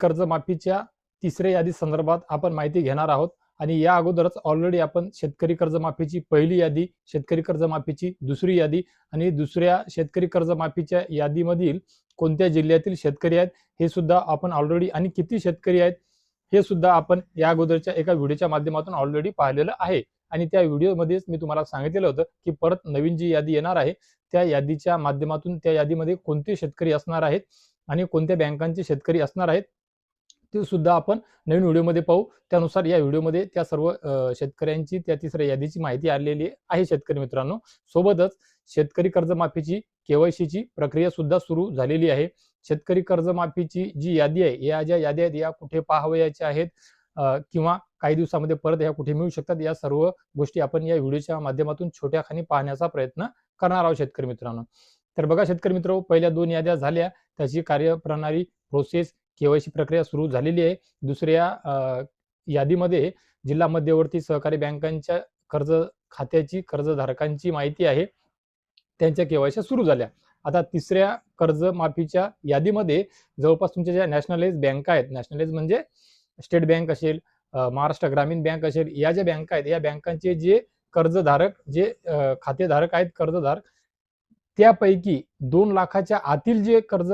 कर्जमाफीच्या तिसऱ्या यादी संदर्भात आपण माहिती घेणार आहोत आणि या अगोदरच ऑलरेडी आपण शेतकरी कर्जमाफीची पहिली यादी, शेतकरी कर्जमाफीची दुसरी यादी आणि दुसऱ्या शेतकरी कर्जमाफीच्या यादीमधील कोणत्या जिल्ह्यातील शेतकरी आहेत हे सुद्धा आपण ऑलरेडी आणि किती शेतकरी आहेत हे सुद्धा आपण या अगोदरच्या एका व्हिडिओच्या माध्यमातून ऑलरेडी पाहिलेलं आहे आणि त्या व्हिडिओमध्येच मी तुम्हाला सांगितलेलं होतं की परत नवीन जी यादी येणार आहे त्या यादीच्या माध्यमातून त्या यादीमध्ये कोणते शेतकरी असणार आहेत आणि कोणत्या बँकांचे शेतकरी असणार आहेत ते सुद्धा आपण नवीन व्हिडिओमध्ये पाहू। त्यानुसार या व्हिडिओमध्ये त्या सर्व शेतकऱ्यांची त्या तिसऱ्या यादीची माहिती आलेली आहे शेतकरी मित्रांनो। सोबतच शेतकरी कर्जमाफीची केवायसीची प्रक्रिया सुद्धा सुरू झालेली आहे। शेतकरी कर्जमाफीची जी यादी आहे या ज्या याद्या आहेत या कुठे पाहावयाच्या आहेत किंवा काही दिवसामध्ये परत या कुठे मिळू शकतात या सर्व गोष्टी आपण या व्हिडिओच्या माध्यमातून छोट्या खाणी पाहण्याचा प्रयत्न करणार आहोत शेतकरी मित्रांनो। तर बघा शेतकरी मित्रांनो, पहिल्या दोन याद्या झाल्या, त्याची कार्यप्रणाली प्रोसेस केवायसी प्रक्रिया सुरू झालेली आहे। दुसऱ्या यादीमध्ये जिल्हा मध्यवर्ती सहकारी बँकांच्या कर्ज खात्याची कर्जधारकांची माहिती आहे, त्यांच्या केवायसी सुरू झाल्या। आता तिसऱ्या कर्जमाफीच्या यादीमध्ये जवळपास तुमच्या ज्या नॅशनलाइज बँका आहेत, नॅशनलाइज म्हणजे स्टेट बँक असेल, महाराष्ट्र ग्रामीण बँक असेल, या ज्या बँका आहेत या बँकांचे जे कर्जधारक जे खातेधारक आहेत कर्जधारक त्यापैकी 2 लाखाच्या आतील जे कर्ज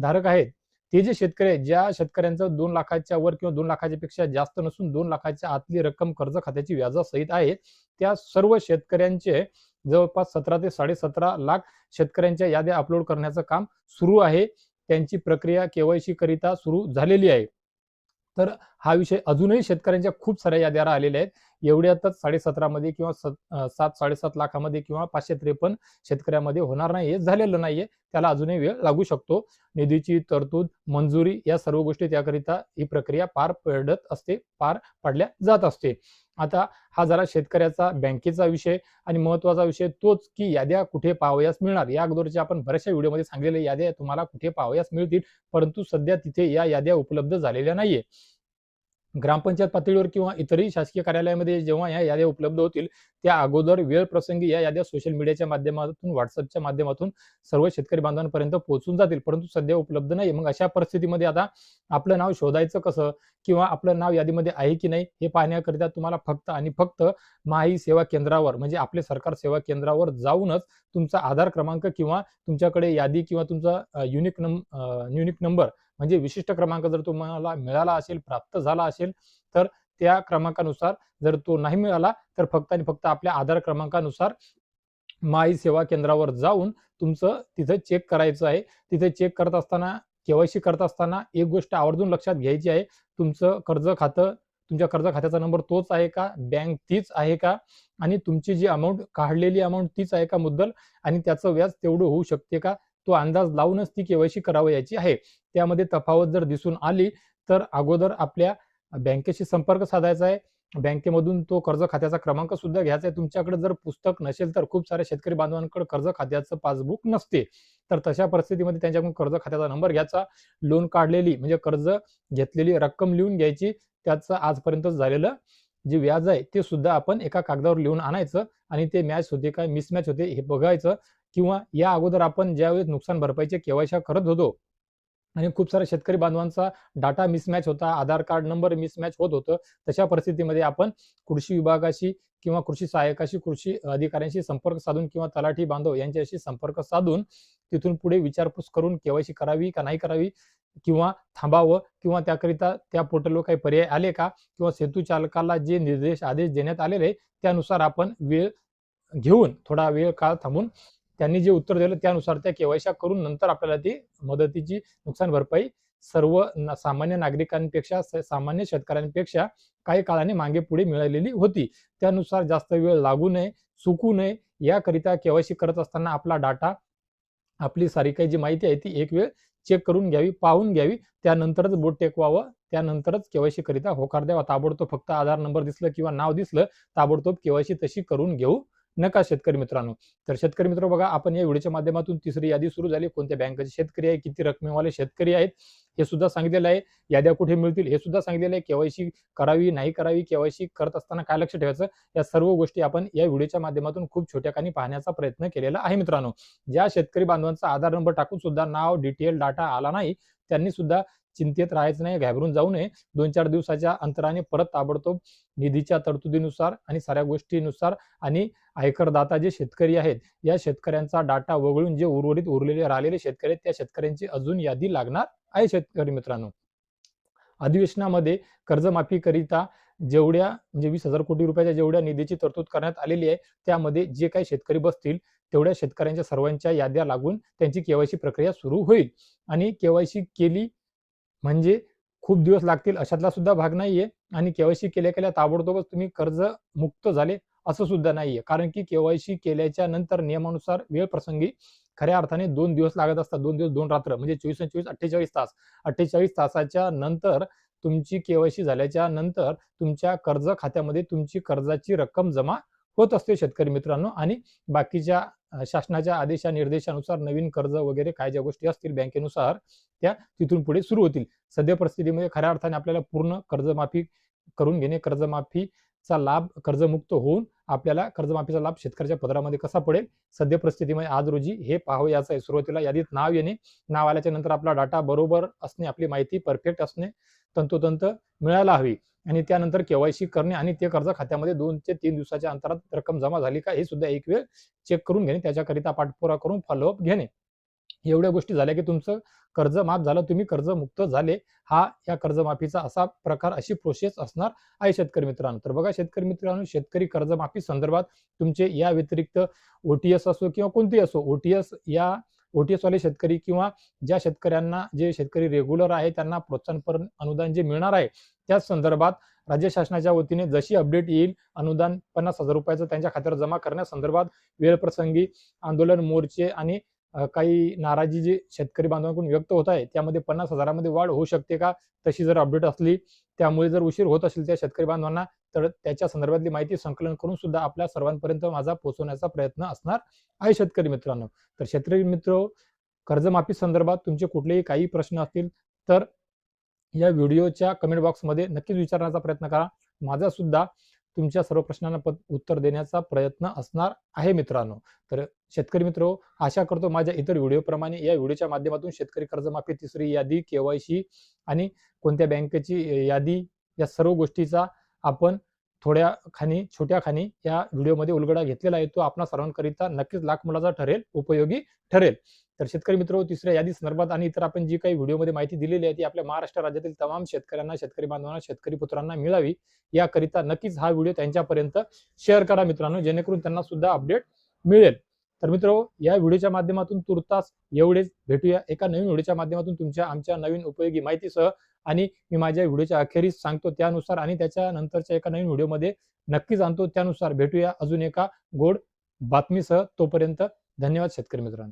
धारक आहेत ते जे शेतकरी आहेत, ज्या शेतकऱ्यांचं 2 लाखाच्या वर किंवा 2 लाखाच्या पेक्षा जास्त नसून 2 लाखाच्या आतली रक्कम कर्ज खात्याची व्याजासहित आहे, त्या सर्व शेतकऱ्यांचे जवळपास 17 ते 17.5 लाख शेतकऱ्यांच्या याद्या अपलोड करण्याचं काम सुरू आहे। त्यांची प्रक्रिया केवायसी करिता सुरू झालेली आहे। तर हा विषय अजूनही शेतकऱ्यांच्या खूप साऱ्या याद्या आलेल्या आहेत। एवढ्यातच 17.5 मध्ये किंवा 7-7.5 लाखामध्ये किंवा 553 शेतकऱ्यांमध्ये होणार नाही, झालेलं नाहीये, त्याला अजूनही वेळ लागू शकतो। निधीची तरतूद, मंजुरी या सर्व गोष्टी त्याकरिता ही प्रक्रिया पार पडल्या जात असते। आता हा झाला शेतकऱ्याचा बँकेचा विषय आणि महत्त्वाचा विषय तोच की याद्या कुठे पाहावयास मिळणार। या अगोदरच्या आपण बऱ्याचशा व्हिडिओमध्ये सांगितलेल्या याद्या तुम्हाला कुठे पाहावयास मिळतील, परंतु सध्या तिथे या याद्या उपलब्ध झालेल्या नाहीये। ग्रामपंचायत पातळीवर किंवा इतरही शासकीय कार्यालयामध्ये जेव्हा या याद्या उपलब्ध होतील त्या अगोदर वेळ प्रसंगी या याद्या सोशल मीडियाच्या माध्यमातून, व्हॉट्सअपच्या माध्यमातून सर्व शेतकरी बांधवांपर्यंत पोहोचून जातील, परंतु सध्या उपलब्ध नाही। मग अशा परिस्थितीमध्ये आता आपलं नाव शोधायचं कसं किंवा आपलं नाव यादीमध्ये आहे की नाही हे पाहण्याकरिता तुम्हाला फक्त आणि फक्त माही सेवा केंद्रावर म्हणजे आपले सरकार सेवा केंद्रावर जाऊनच तुमचा आधार क्रमांक किंवा तुमच्याकडे यादी किंवा तुमचा युनिक नंबर म्हणजे विशिष्ट क्रमांक जर तुम्हाला मिळाला असेल, प्राप्त झाला असेल, तर त्या क्रमांकानुसार, जर तो नाही मिळाला तर फक्त आणि फक्त आपल्या आधार क्रमांकानुसार माई सेवा केंद्रावर जाऊन तुमचं तिथे चेक करायचं आहे। तिथे चेक करत असताना, केवायसी करत असताना एक गोष्ट आवर्जून लक्षात घ्यायची आहे, तुमचं कर्ज खातं, तुमच्या कर्ज खात्याचा नंबर तोच आहे का, बँक तीच आहे का आणि तुमची जी अमाउंट काढलेली अमाउंट तीच आहे का मुद्दल आणि त्याचं व्याज तेवढं होऊ शकते का, तो अंदाज लावूनच ती केवायसी करावयाची आहे। त्यामध्ये तफावत जर दिसून आली तर अगोदर आपल्या बँकेशी संपर्क साधायचा आहे, बँकेमधून तो कर्ज खात्याचा क्रमांक सुद्धा घ्यायचा आहे। तुमच्याकडे जर पुस्तक नसेल तर खूप साऱ्या शेतकरी बांधवांकडे कर्ज खात्याचं पासबुक नसते, तर तशा परिस्थितीमध्ये त्यांच्याकडून कर्ज खात्याचा नंबर घ्यायचा, लोन काढलेली म्हणजे कर्ज घेतलेली रक्कम लिहून घ्यायची, त्याचं आजपर्यंत झालेलं जे व्याज आहे ते सुद्धा आपण एका कागदावर लिहून आणायचं आणि ते मॅच होते काय मिसमॅच होते हे बघायचं। किंवा या अगोदर आपण ज्यावेळेस नुकसान भरपाईचे केवायसी करत होतो आणि खूप साऱ्या शेतकरी बांधवांचा डाटा मिसमॅच होता, आधार कार्ड नंबर मिसमॅच होत होतं, तशा परिस्थितीमध्ये आपण कृषी विभागाशी किंवा कृषी सहाय्यकाशी, कृषी अधिकाऱ्यांशी संपर्क साधून किंवा तलाठी बांधव यांच्याशी संपर्क साधून तिथून पुढे विचारपूस करून केवायसी करावी का नाही करावी किंवा थांबावं किंवा त्याकरिता त्या पोर्टलवर काही पर्याय आले का किंवा सेतू चालकाला जे निर्देश आदेश देण्यात आलेले त्यानुसार आपण वेळ घेऊन थोडा वेळ काळ थांबून त्यांनी जे उत्तर दिलं त्यानुसार त्या केवायसी करून नंतर आपल्याला ती मदतीची नुकसान भरपाई सर्व सामान्य नागरिकांपेक्षा, सामान्य शेतकऱ्यांपेक्षा काही काळाने मागे पुढे मिळालेली होती। त्यानुसार जास्त वेळ लागू नये, चुकू नये याकरिता केवायसी करत असताना आपला डाटा, आपली सारी काही जी माहिती आहे ती एक वेळ चेक करून घ्यावी, पाहून घ्यावी, त्यानंतरच बोट टेकवावं, त्यानंतरच केवायसी करिता होकार द्यावा। ताबडतोब फक्त आधार नंबर दिसलं किंवा नाव दिसलं ताबडतोब केवायसी तशी करून घेऊ नका शेतकरी मित्रांनो। तर शेतकरी मित्र बघा, आपण या व्हिडिओच्या माध्यमातून तिसरी यादी सुरू झाली, कोणत्या बँकेचे शेतकरी आहे, किती रकमेवाले शेतकरी आहेत हे सुद्धा सांगितलेलं आहे, याद्या कुठे मिळतील हे सुद्धा सांगितलेलं आहे, केवायसी करावी नाही करावी, केवायसी करत असताना काय लक्ष ठेवायचं, या सर्व गोष्टी आपण या व्हिडिओच्या माध्यमातून खूप छोट्या कानी पाहण्याचा प्रयत्न केलेला आहे मित्रांनो। ज्या शेतकरी बांधवांचा आधार नंबर टाकून सुद्धा नाव, डिटेल, डाटा आला नाही त्यांनी सुद्धा चिंतेत राहायचं नाही, घाबरून जाऊ नये. 2-4 दिवसाच्या अंतराने परत ताबडतोब निधीच्या तरतुदीनुसार आणि साऱ्या गोष्टीनुसार आणि आयकरदाता जे शेतकरी आहेत, या शेतकऱ्यांचा डाटा वगळून जे उरलेले राहिलेले शेतकरी आहेत, त्या शेतकऱ्यांची अजून यादी लागणार आहे शेतकरी मित्रांनो. अधिवेशनामध्ये कर्जमाफीकरिता जेवढ्या म्हणजे 20,000 कोटी रुपयाच्या जेवढ्या निधीची तरतूद करण्यात आलेली आहे, त्यामध्ये जे काही शेतकरी बसतील तेवढ्या शेतकऱ्यांच्या सर्वांच्या याद्या लागून त्यांची केवायसी प्रक्रिया सुरू होईल. आणि केवायसी केली म्हणजे खूप दिवस लागतील अशातला सुद्धा भाग नाहीये. आणि केवायसी केल्या ताबडतोबच तुम्ही कर्जमुक्त झाले असं सुद्धा नाहीये. कारण की केवायसी केल्याच्या नंतर नियमानुसार वेळ प्रसंगी खऱ्या अर्थाने 2 दिवस लागत असतात. 2 दिवस 2 रात्र म्हणजे 24 आणि 24 48 तास. 48 तासाच्या नंतर तुमची केवायसी झाल्याच्या नंतर तुमच्या कर्ज खात्यामध्ये तुमची कर्जाची रक्कम जमा होत असते शेतकरी मित्रांनो. आणि बाकीच्या शासनाच्या आदेशा निर्देशानुसार नवीन कर्ज वगैरे काय ज्या गोष्टी असतील बँकेनुसार त्या तिथून पुढे सुरू होतील. सध्या परिस्थितीमध्ये खऱ्या अर्थाने आपल्याला पूर्ण कर्जमाफी करून घेणे, कर्जमाफीचा लाभ, कर्जमुक्त होऊन आपल्याला कर्जमाफीचा लाभ शेतकऱ्याच्या पदरामध्ये कसा पडेल सध्या परिस्थितीमध्ये आज रोजी हे पाहावयाचं आहे. सुरुवातीला यादीत नाव येणे, नाव आल्याच्या नंतर आपला डाटा बरोबर असणे, आपली माहिती परफेक्ट असणे तंतोतंत मिळायला हवी. आणि त्यानंतर केवायसी करणे आणि ते कर्ज खात्यामध्ये 2 ते 3 दिवसाच्या अंतरात रक्कम जमा झाली का हे सुद्धा एक वेळ चेक करून घेणे, त्याच्याकरिता पाठपुरावा करून फॉलोअप घेणे. एवढ्या गोष्टी झाल्या की तुमचं कर्ज माफ झालं, तुम्ही कर्जमुक्त झाले. हा या कर्जमाफीचा असा प्रकार, अशी प्रोसेस असणार आहे शेतकरी मित्रांनो. तर बघा शेतकरी मित्रांनो, शेतकरी कर्जमाफी संदर्भात तुमचे या व्यतिरिक्त ओटीएस असो किंवा कोणतेही असो, ओटीएस वाले शेतकरी किंवा ज्या शेतकऱ्यांना, जे शेतकरी रेग्युलर आहे त्यांना प्रोत्साहनपर अनुदान जे मिळणार आहे त्याच संदर्भात राज्य शासनाच्या वतीने जशी अपडेट येईल, अनुदान 50,000 रुपयाचं त्यांच्या खात्यावर जमा करण्यासंदर्भात वेळप्रसंगी आंदोलन, मोर्चे आणि काही नाराजी जी शेतकरी बांधवांकडून व्यक्त होत आहे, त्यामध्ये 50,000 मध्ये वाढ होऊ शकते का? तशी जर अपडेट असली, त्यामुळे जर उशीर होत असेल त्या शेतकरी बांधवांना, तर त्याच्या संदर्भातली माहिती संकलन करून सुद्धा आपल्या सर्वांपर्यंत माझा पोहोचवण्याचा प्रयत्न असणार आहे शेतकरी मित्रांनो. तर शेतकरी मित्र, कर्जमाफी संदर्भात तुमचे कुठलेही काही प्रश्न असतील तर या व्हिडिओच्या कमेंट बॉक्समध्ये नक्कीच विचारण्याचा प्रयत्न करा. माझा सुद्धा तुमच्या सर्व प्रश्नांना उत्तर देण्याचा प्रयत्न असणार आहे मित्रांनो. तर शेतकरी मित्र, आशा करतो माझ्या इतर व्हिडिओप्रमाणे या व्हिडिओच्या माध्यमातून शेतकरी कर्जमाफी तिसरी यादी, केवायसी आणि कोणत्या बँकेची यादी, या सर्व गोष्टीचा आपण छोट्या खाणी या व्हिडिओमध्ये उलगडा घेतलेला आहे. तो आपणा सर्वांकरिता नक्कीच लाख मोलाचा ठरेल, उपयोगी ठरेल. तर शेतकरी मित्र, तिसऱ्या यादी संदर्भात आणि इतर आपण जी काही व्हिडिओमध्ये माहिती दिलेली आहे ती आपल्या महाराष्ट्र राज्यातील तमाम शेतकऱ्यांना, शेतकरी बांधवांना, शेतकरी पुत्रांना मिळावी याकरिता नक्कीच हा व्हिडिओ त्यांच्यापर्यंत शेअर करा मित्रांनो, जेणेकरून त्यांना सुद्धा अपडेट मिळेल. तर मित्र, या व्हिडिओच्या माध्यमातून तुर्तास एवढेच. भेटूया एका नवीन व्हिडिओच्या माध्यमातून तुमच्या आमच्या नवीन उपयोगी माहितीसह. आणि मी माझ्या व्हिडिओच्या अखेरीस सांगतो त्यानुसार आणि त्याच्या नंतरच्या एका नवीन व्हिडिओमध्ये नक्कीच आणतो त्यानुसार. भेटूया अजून एका गोड बातमीसह. तोपर्यंत धन्यवाद शेतकरी मित्रांनो.